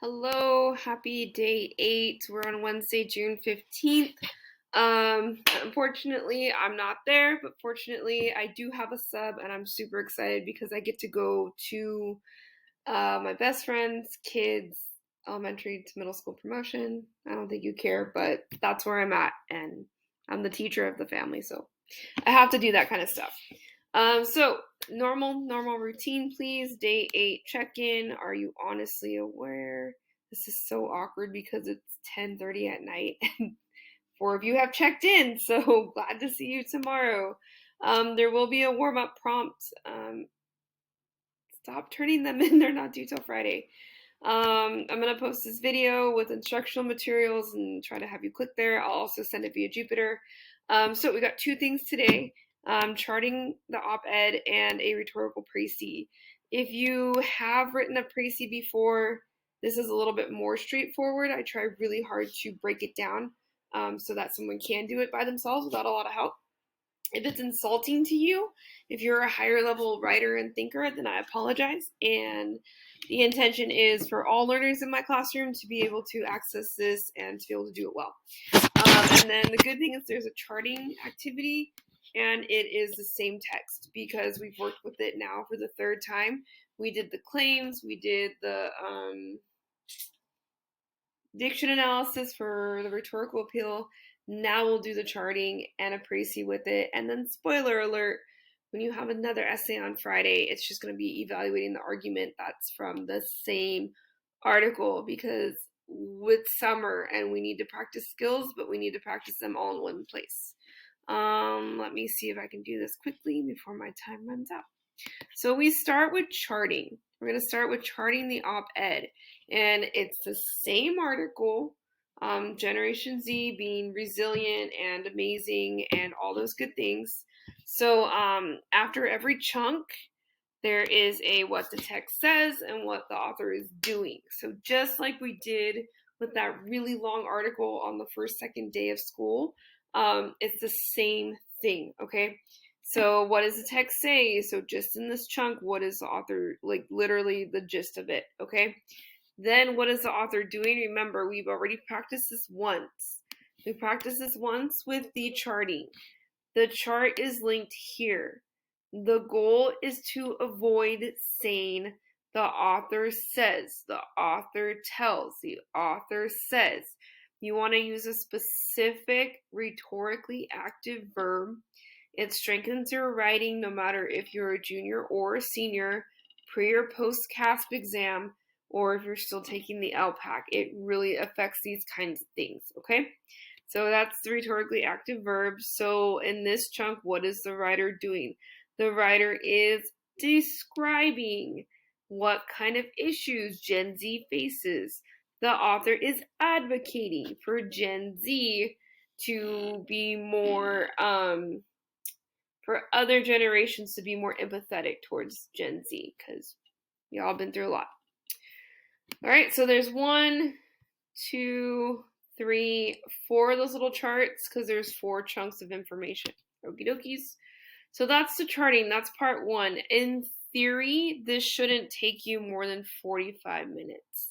Hello, happy day 8. We're on Wednesday, June 15th. Unfortunately, I'm not there, but fortunately, I do have a sub, and I'm super excited because I get to go to my best friend's kids' elementary to middle school promotion. I don't think you care, but that's where I'm at, and I'm the teacher of the family, so I have to do that kind of stuff. So normal routine, please. Day 8 check-in. Are you honestly aware? This is so awkward because it's 10:30 at night and 4 of you have checked in. So glad to see you tomorrow. There will be a warm-up prompt. Stop turning them in. They're not due till Friday. I'm gonna post this video with instructional materials and try to have you click there. I'll also send it via Jupyter. So we got two things today, charting the op-ed and a rhetorical précis. If you have written a précis before, this is a little bit more straightforward. I try really hard to break it down so that someone can do it by themselves without a lot of help. If it's insulting to you, if you're a higher level writer and thinker, then I apologize. And the intention is for all learners in my classroom to be able to access this and to be able to do it well. And then the good thing is there's a charting activity, and it is the same text because we've worked with it now for the third time. We did the claims, we did the diction analysis for the rhetorical appeal. Now we'll do the charting and a précis with it. And then spoiler alert, when you have another essay on Friday, it's just going to be evaluating the argument that's from the same article because with summer and we need to practice skills, but we need to practice them all in one place. Let me see if I can do this quickly before my time runs out. So we start with charting. We're going to start with charting the op-ed. And it's the same article, Generation Z being resilient and amazing and all those good things. So after every chunk, there is a what the text says and what the author is doing. So just like we did with that really long article on the second day of school, it's the same thing, okay? So what does the text say? So just in this chunk, what is the author, like literally the gist of it, okay? Then what is the author doing? Remember, we've already practiced this once. We practiced this once with the charting. The chart is linked here. The goal is to avoid saying the author says, the author tells, the author says. You want to use a specific rhetorically active verb. It strengthens your writing no matter if you're a junior or a senior, pre or post CASP exam, or if you're still taking the LPAC. It really affects these kinds of things, okay? So that's the rhetorically active verb. So in this chunk, what is the writer doing? The writer is describing what kind of issues Gen Z faces. The author is advocating for Gen Z to be more, for other generations to be more empathetic towards Gen Z, because y'all been through a lot. All right, so there's 1, 2, 3, 4 of those little charts because there's 4 chunks of information. Okie dokies. So that's the charting. That's part 1. In theory, this shouldn't take you more than 45 minutes.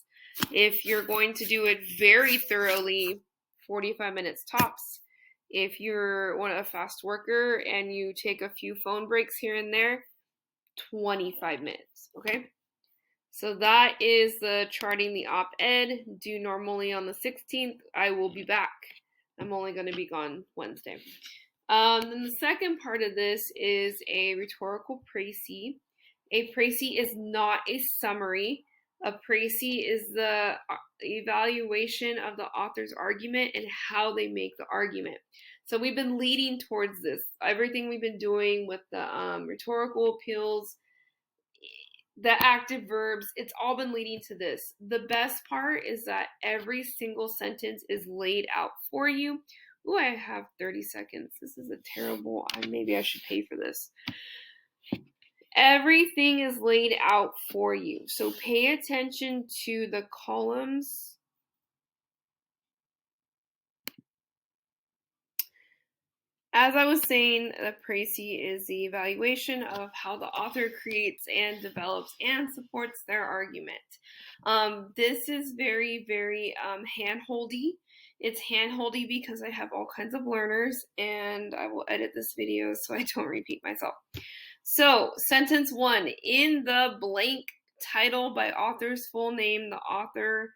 If you're going to do it very thoroughly, 45 minutes tops. If you're a fast worker and you take a few phone breaks here and there, 25 minutes, okay? So that is the charting the op-ed, due normally on the 16th. I will be back. I'm only going to be gone Wednesday. Then the second part of this is a rhetorical précis. A précis is not a summary. A précis is the evaluation of the author's argument and how they make the argument. So we've been leading towards this. Everything we've been doing with the rhetorical appeals, the active verbs, it's all been leading to this. The best part is that every single sentence is laid out for you. Ooh, I have 30 seconds. This is a terrible, maybe I should pay for this. Everything is laid out for you. So pay attention to the columns. As I was saying, the précis is the evaluation of how the author creates and develops and supports their argument. This is very, very hand-holdy. It's hand-holdy because I have all kinds of learners, and I will edit this video so I don't repeat myself. So, sentence 1, in the blank title by author's full name, the author,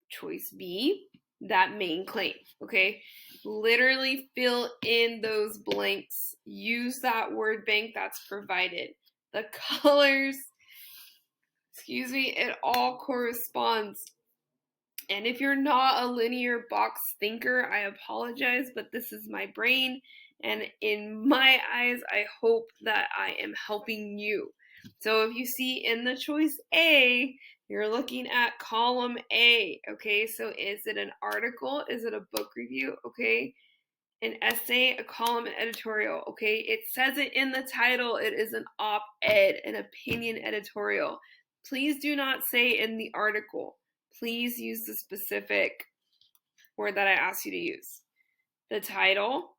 choice B, that main claim, okay? Literally fill in those blanks. Use that word bank that's provided. The colors, it all corresponds. And if you're not a linear box thinker, I apologize, but this is my brain. And in my eyes, I hope that I am helping you. So if you see in the choice A, you're looking at column A, okay? So is it an article? Is it a book review? Okay. An essay, a column, an editorial, okay? It says it in the title. It is an op-ed, an opinion editorial. Please do not say in the article. Please use the specific word that I asked you to use. The title.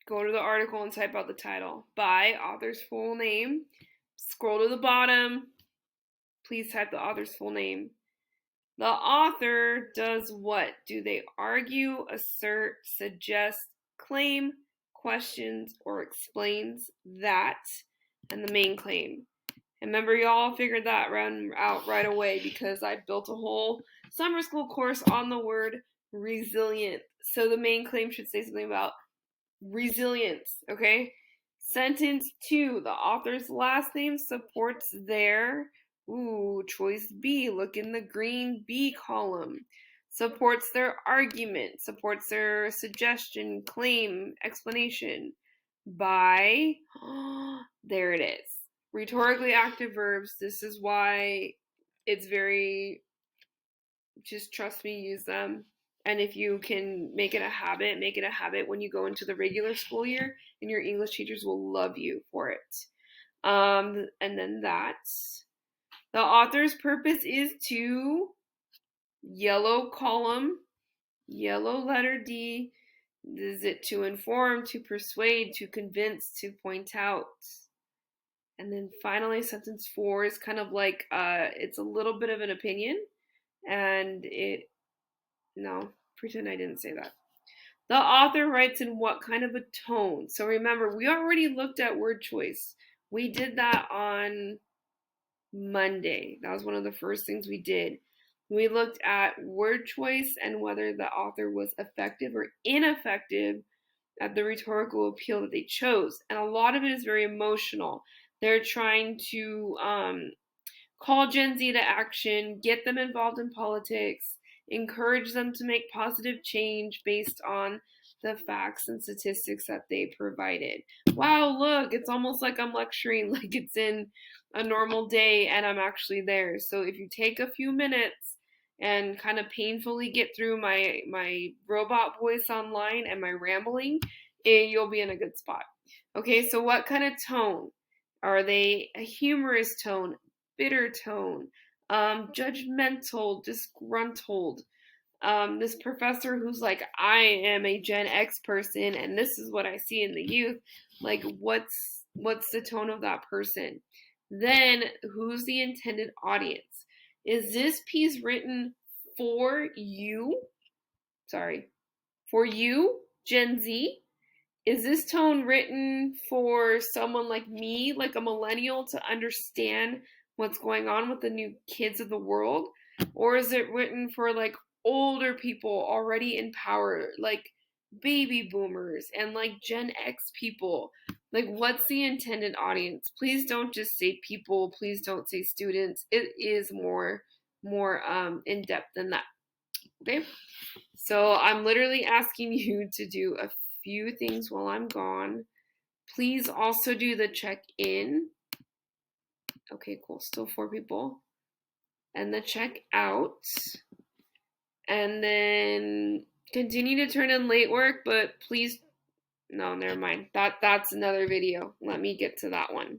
Go to the article and type out the title. By author's full name. Scroll to the bottom. Please type the author's full name. The author does what? Do they argue, assert, suggest, claim, questions, or explains that? And the main claim. And remember, y'all figured that out right away because I built a whole summer school course on the word resilient. So the main claim should say something about resilience, okay? Sentence 2, the author's last name supports their, choice B, look in the green B column. Supports their argument, supports their suggestion, claim, explanation by, there it is. Rhetorically active verbs, this is why it's very, just trust me, use them. And if you can make it a habit when you go into the regular school year, and your English teachers will love you for it. And then the author's purpose is to, yellow column, yellow letter D, is it to inform, to persuade, to convince, to point out? And then finally, sentence 4 is kind of like, it's a little bit of an opinion, and no, pretend I didn't say that. The author writes in what kind of a tone? So remember, we already looked at word choice. We did that on Monday. That was one of the first things we did. We looked at word choice and whether the author was effective or ineffective at the rhetorical appeal that they chose. And a lot of it is very emotional. They're trying to call Gen Z to action, get them involved in politics, encourage them to make positive change based on the facts and statistics that they provided. Wow, look, it's almost like I'm lecturing, like it's in a normal day and I'm actually there. So if you take a few minutes and kind of painfully get through my robot voice online and my rambling, you'll be in a good spot. Okay, so what kind of tone? Are they a humorous tone, bitter tone, judgmental, disgruntled? This professor who's like, I am a Gen X person and this is what I see in the youth. Like, what's the tone of that person? Then, who's the intended audience? Is this piece written for you? For you, Gen Z? Is this tone written for someone like me, like a millennial, to understand what's going on with the new kids of the world? Or is it written for like older people already in power, like baby boomers and like Gen X people? Like, what's the intended audience? Please don't just say people. Please don't say students. It is more in depth than that. Okay? So I'm literally asking you to do a few things while I'm gone. Please also do the check-in. Okay, cool. Still 4 people. And the check-out. And then continue to turn in late work, but please, no, never mind. That's another video. Let me get to that one.